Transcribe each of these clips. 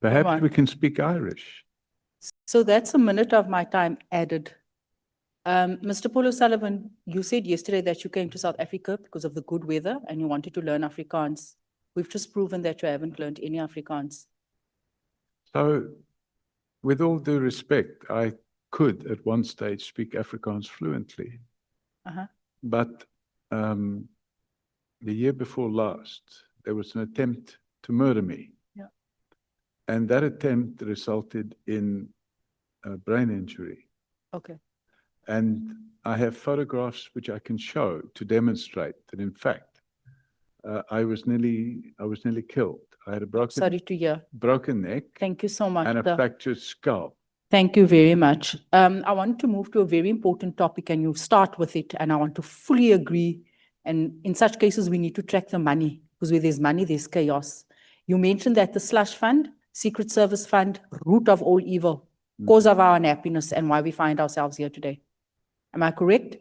Perhaps we can speak Irish. So that's a minute of my time added. Mr. Paul O'Sullivan, you said yesterday that you came to South Africa because of the good weather and you wanted to learn Afrikaans. We've just proven that you haven't learned any Afrikaans. So, with all due respect, I could at one stage speak Afrikaans fluently. But the year before last, there was an attempt to murder me. Yeah. And that attempt resulted in a brain injury. Okay. And I have photographs which I can show to demonstrate that, in fact, I was nearly killed. I had a Sorry to hear. broken neck. Thank you so much. And a fractured skull. Thank you very much. I want to move to a very important topic and you start with it, and I want to fully agree. And in such cases, we need to track the money, because where there's money, there's chaos. You mentioned that the slush fund, Secret Service fund, root of all evil, cause of our unhappiness, and why we find ourselves here today. Am I correct?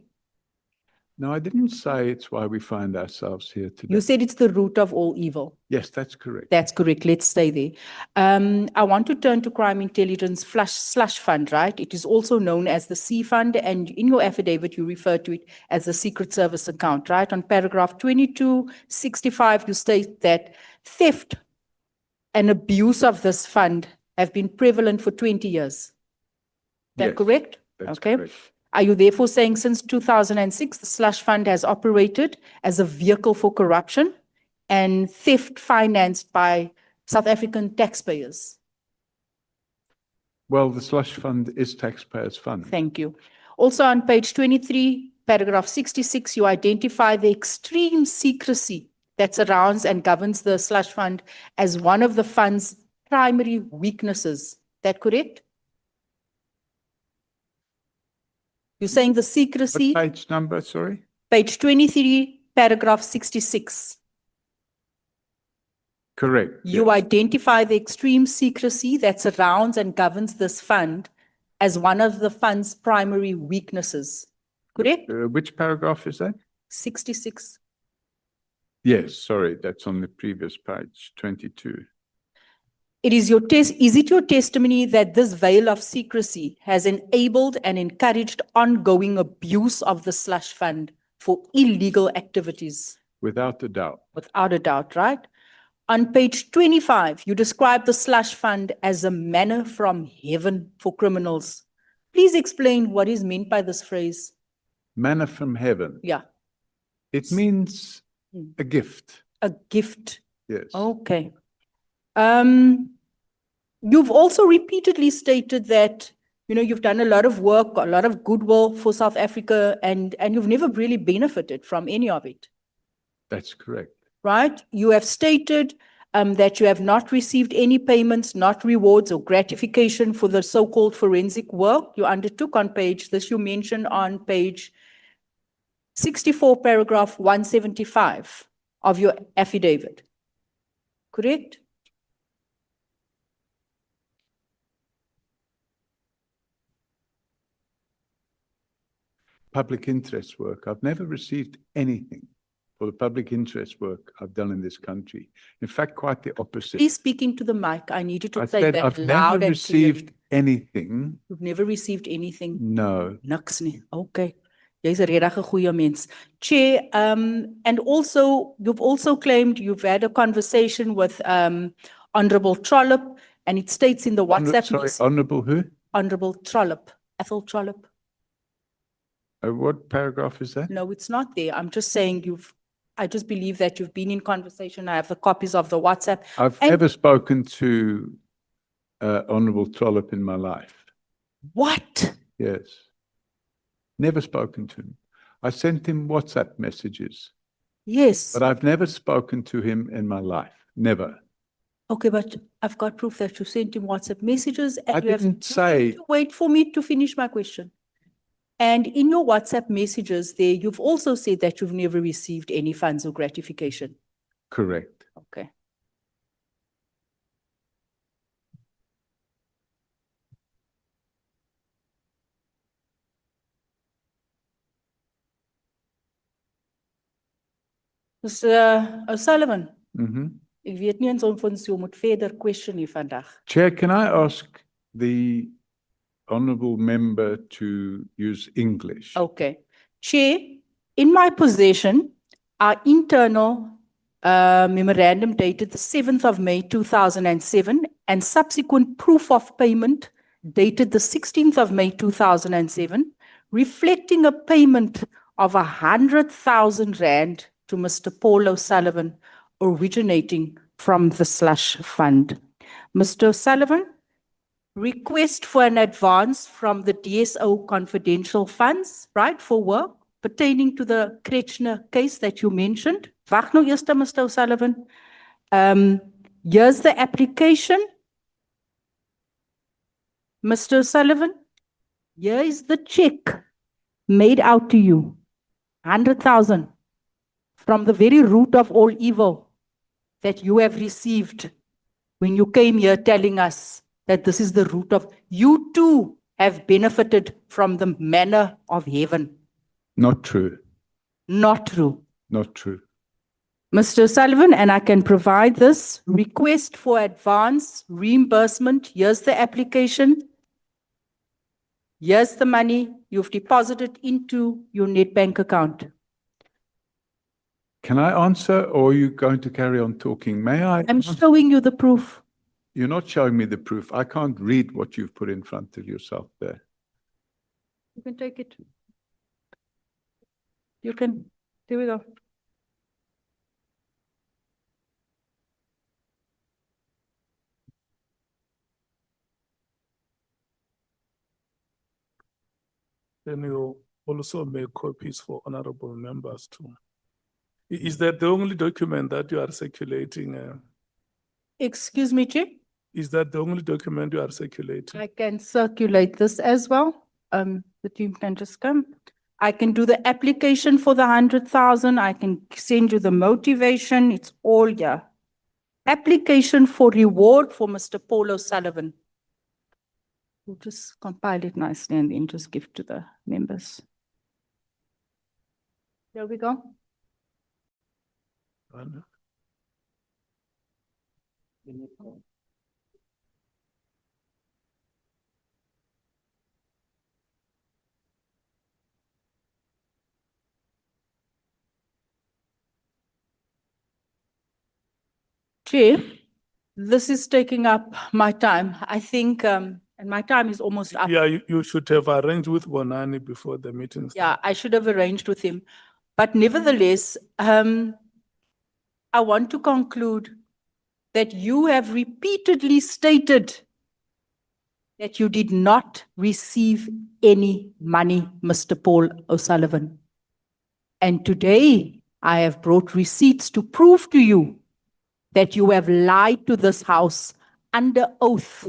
No, I didn't say it's why we find ourselves here today. You said it's the root of all evil. Yes, that's correct. That's correct. Let's stay there. I want to turn to crime intelligence slush fund, right? It is also known as the C fund, and in your affidavit, you refer to it as the Secret Service account, right? On paragraph 2265, you state that theft and abuse of this fund have been prevalent for 20 years. Is that Yes, correct? that's okay. correct. Are you therefore saying since 2006, the slush fund has operated as a vehicle for corruption and theft financed by South African taxpayers? Well, the slush fund is taxpayers' fund. Thank you. Also on page 23, paragraph 66, you identify the extreme secrecy that surrounds and governs the slush fund as one of the fund's primary weaknesses. Is that correct? You're saying the secrecy. What page number, sorry? Page 23, paragraph 66. Correct. You yes. identify the extreme secrecy that surrounds and governs this fund as one of the fund's primary weaknesses. Correct? Which paragraph is that? 66. Yes, sorry, that's on the previous page, 22. Is it your testimony that this veil of secrecy has enabled and encouraged ongoing abuse of the slush fund for illegal activities? Without a doubt. Without a doubt, right? On page 25, you describe the slush fund as a manna from heaven for criminals. Please explain what is meant by this phrase. Manna from heaven. Yeah. It means a gift. A gift. Yes. Okay. You've also repeatedly stated that, you've done a lot of work, a lot of goodwill for South Africa, and you've never really benefited from any of it. That's correct. Right? You have stated that you have not received any payments, not rewards or gratification for the so-called forensic work you undertook on you mentioned on page 64, paragraph 175 of your affidavit. Correct? Public interest work. I've never received anything for the public interest work I've done in this country. In fact, quite the opposite. Please speaking to the mic. I need you to say said that I've loud never and received clear. anything. You've never received anything? No. Niks nie. Okay. Jy's 'n regtig goeie mens. Chair, and also, you've also claimed you've had a conversation with Honorable Trollop, and it states in the WhatsApp. Sorry, Honorable who? Honorable Trollop, Ethel Trollop. What paragraph is that? No, it's not there. I'm just saying I just believe that you've been in conversation. I have the copies of the WhatsApp. I've never spoken to Honorable Trollop in my life. What? Yes. Never spoken to him. I sent him WhatsApp messages. Yes. But I've never spoken to him in my life. Never. Okay, but I've got proof that you sent him WhatsApp messages. And I didn't say. Wait for me to finish my question. And in your WhatsApp messages there, you've also said that you've never received any funds or gratification. Correct. Okay. Mr. O'Sullivan, Ek weet nie eens of ons jou moet verder question hier vandag. Chair, can I ask the honourable member to use English? Okay. Chair, in my possession, our internal memorandum dated the 7th of May 2007 and subsequent proof of payment dated the 16th of May 2007, reflecting a payment of 100,000 rand to Mr. Paul O'Sullivan, originating from the slush fund. Mr. O'Sullivan, request for an advance from the DSO confidential funds, right, for work pertaining to the Kretschner case that you mentioned. Wag nou eers, Mr. O'Sullivan. Here's the application. Mr. O'Sullivan, here is the check made out to you. 100,000 from the very root of all evil that you have received when you came here telling us that this is the root of, you too have benefited from the manna of heaven. Not true. Not true. Not true. Mr. Sullivan, and I can provide this request for advance reimbursement. Here's the application. Here's the money you've deposited into your net bank account. Can I answer, or are you going to carry on talking? May I? I'm showing you the proof. You're not showing me the proof. I can't read what you've put in front of yourself there. You can take it. You can, here we go. Then you also make copies for honorable members too. Is that the only document that you are circulating? Excuse me, Chair. Is that the only document you are circulating? I can circulate this as well. The team can just come. I can do the application for the 100,000. I can send you the motivation. It's all here. Application for reward for Mr. Paul O'Sullivan. We'll just compile it nicely and then just give to the members. There we go. Chair, this is taking up my time. I think, and my time is almost up. Yeah, you should have arranged with Bonani before the meeting. Yeah, I should have arranged with him. But nevertheless, I want to conclude that you have repeatedly stated that you did not receive any money, Mr. Paul O'Sullivan. And today, I have brought receipts to prove to you that you have lied to this house under oath.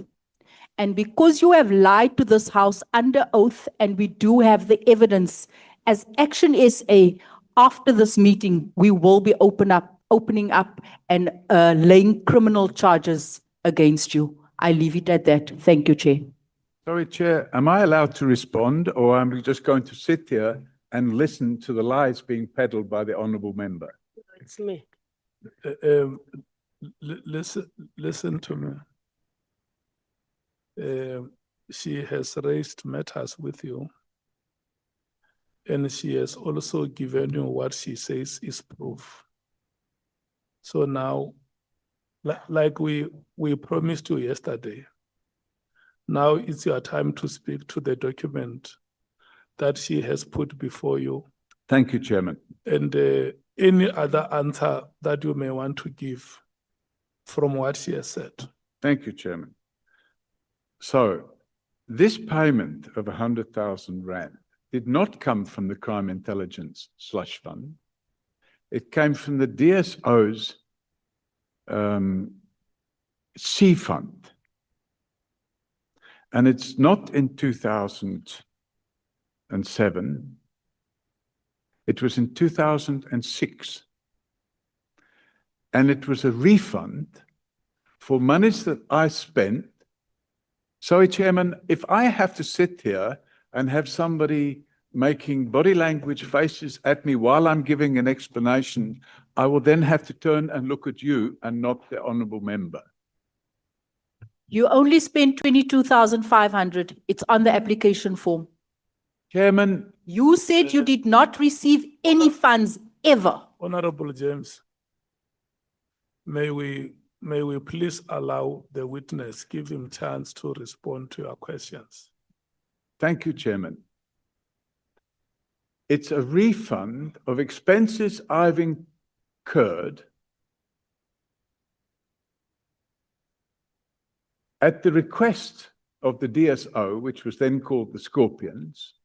And because you have lied to this house under oath, and we do have the evidence, as Action SA, after this meeting, we will be opening up and laying criminal charges against you. I leave it at that. Thank you, Chair. Sorry, Chair, am I allowed to respond, or am I just going to sit here and listen to the lies being peddled by the honourable member? It's me. Listen to me. She has raised matters with you, and she has also given you what she says is proof. So now, like we promised you yesterday, now it's your time to speak to the document that she has put before you. Thank you, Chairman. And any other answer that you may want to give from what she has said. Thank you, Chairman. So, this payment of 100,000 rand did not come from the Crime Intelligence Slush Fund. It came from the DSO's C Fund. And it's not in 2007. It was in 2006. And it was a refund for monies that I spent. Sorry, Chairman, if I have to sit here and have somebody making body language faces at me while I'm giving an explanation, I will then have to turn and look at you and not the honourable member. You only spent 22,500. It's on the application form. Chairman, You said you did not receive any funds ever. Honorable James, may we please allow the witness, give him chance to respond to your questions. thank you, Chairman. It's a refund of expenses I've incurred at the request of the DSO, which was then called the Scorpions,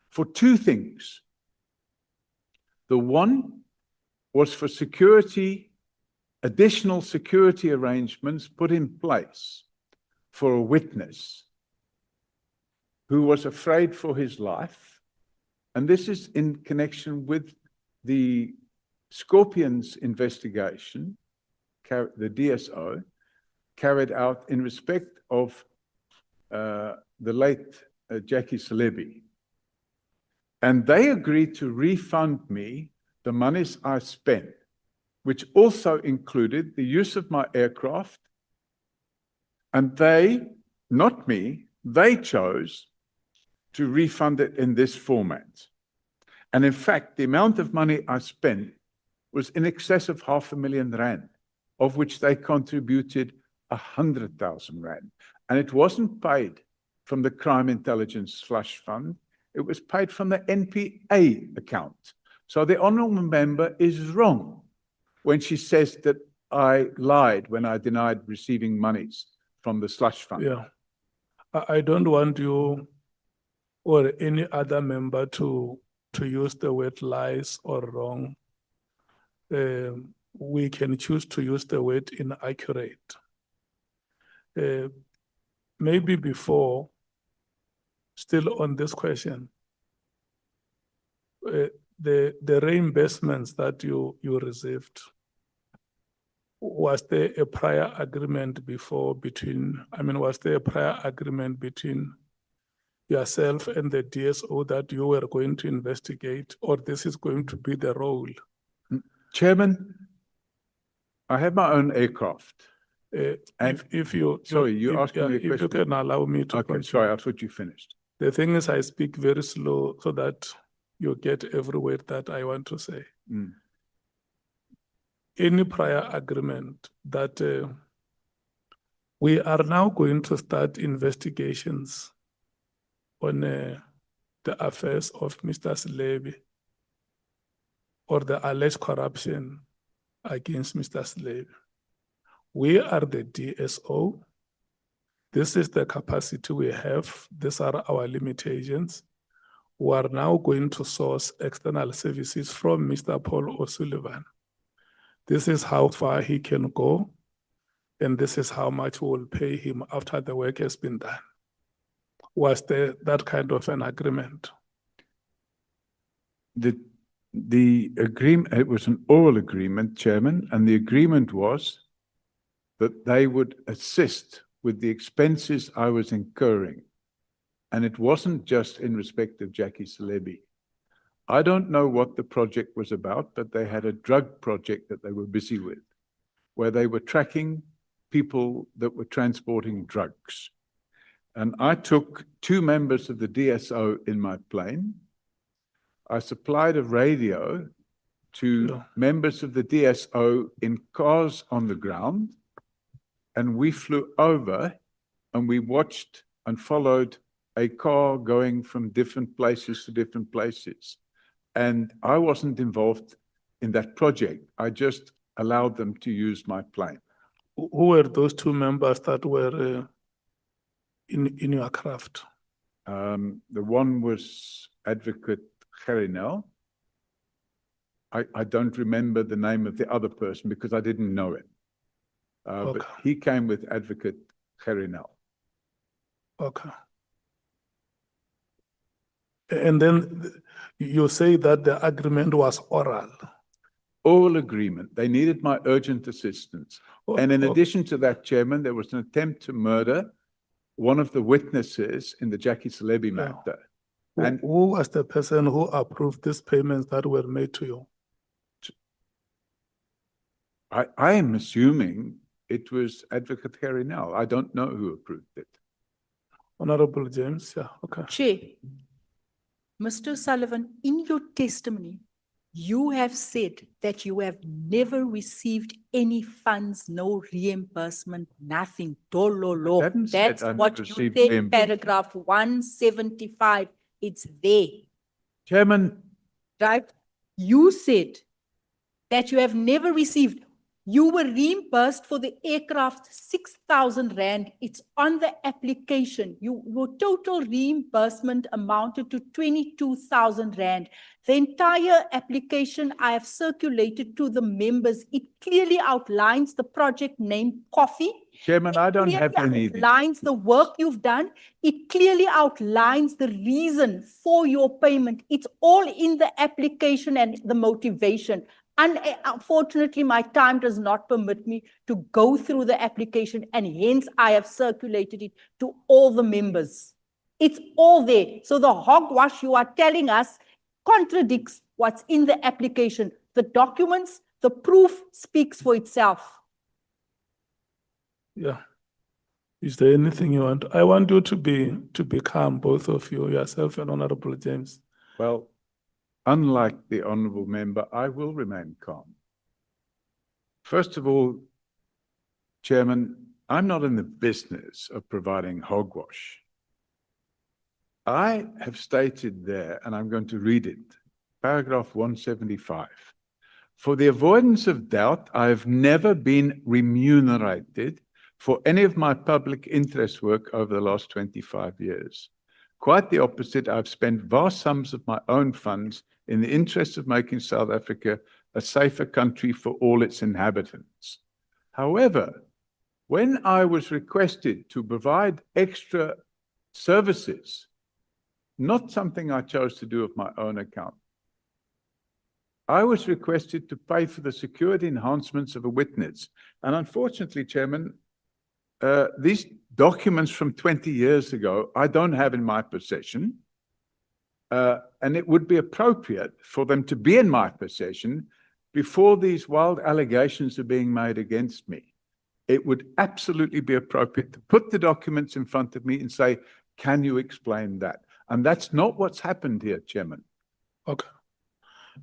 for two things. The one was for security, additional security arrangements put in place for a witness who was afraid for his life. And this is in connection with the Scorpions investigation, the DSO, carried out in respect of the late Jackie Celebi. And they agreed to refund me the monies I spent, which also included the use of my aircraft. And they, not me, they chose to refund it in this format. And in fact, the amount of money I spent was in excess of R500,000, of which they contributed 100,000 rand. And it wasn't paid from the Crime Intelligence Slush Fund. It was paid from the NPA account. So the honourable member is wrong when she says that I lied when I denied receiving monies from the slush fund. Yeah, I don't want you or any other member to use the word lies or wrong. We can choose to use the word inaccurate. Maybe before, still on this question, the reimbursements that you received, was there a prior agreement before was there a prior agreement between yourself and the DSO that you were going to investigate, or this is going to be the role? Chairman, I have my own aircraft. If you asked me a question. If you can allow me to Okay, continue. sorry, I thought you finished. The thing is, I speak very slow so that you get every word that I want to say. Any prior agreement that we are now going to start investigations on the affairs of Mr. Celebi or the alleged corruption against Mr. Celebi. We are the DSO. This is the capacity we have. These are our limitations. We are now going to source external services from Mr. Paul O'Sullivan. This is how far he can go, and this is how much we will pay him after the work has been done. Was there that kind of an agreement? The agreement, it was an oral agreement, Chairman, and the agreement was that they would assist with the expenses I was incurring. And it wasn't just in respect of Jackie Celebi. I don't know what the project was about, but they had a drug project that they were busy with, where they were tracking people that were transporting drugs. And I took 2 members of the DSO in my plane. I supplied a radio to members of the DSO in cars on the ground, and we flew over and we watched and followed a car going from different places to different places. And I wasn't involved in that project. I just allowed them to use my plane. Who were those 2 members that were in your craft? The one was Advocate Gerinel. I don't remember the name of the other person because I didn't know him. Okay. But he came with Advocate Gerinel. Okay. And then you say that the agreement was oral. Oral agreement. They needed my urgent assistance. And in addition to that, Chairman, there was an attempt to murder one of the witnesses in the Jackie Celebi matter. And Who was the person who approved these payments that were made to you? I am assuming it was Advocate Harry Nell. I don't know who approved it. Honorable James, yeah, okay. Chair, Mr. Sullivan, in your testimony, you have said that you have never received any funds, no reimbursement, nothing. Dololo. Haven't said That's I've what you received said, reimbursement. paragraph 175. It's there, Chairman, right? You said that you have never received. You were reimbursed for the aircraft 6,000 Rand. It's on the application. Your total reimbursement amounted to 22,000 Rand. The entire application I have circulated to the members. It clearly outlines the project name Coffee. Chairman, I don't have Clearly anything. outlines the work you've done. It clearly outlines the reason for your payment. It's all in the application and the motivation. Unfortunately, my time does not permit me to go through the application, and hence I have circulated it to all the members. It's all there. So the hogwash you are telling us contradicts what's in the application. The documents, the proof speaks for itself. Yeah. Is there anything you want? I want you to be calm, both of you, yourself and Honorable James. Well, unlike the honourable member, I will remain calm. First of all, Chairman, I'm not in the business of providing hogwash. I have stated there, and I'm going to read it, paragraph 175. For the avoidance of doubt, I have never been remunerated for any of my public interest work over the last 25 years. Quite the opposite, I've spent vast sums of my own funds in the interest of making South Africa a safer country for all its inhabitants. However, when I was requested to provide extra services, not something I chose to do of my own account, I was requested to pay for the security enhancements of a witness. And unfortunately, Chairman, these documents from 20 years ago, I don't have in my possession. And it would be appropriate for them to be in my possession before these wild allegations are being made against me. It would absolutely be appropriate to put the documents in front of me and say, can you explain that? And that's not what's happened here, Chairman. Okay.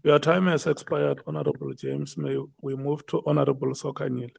Your time has expired, Honorable James. May we move to Honorable Sokanyile.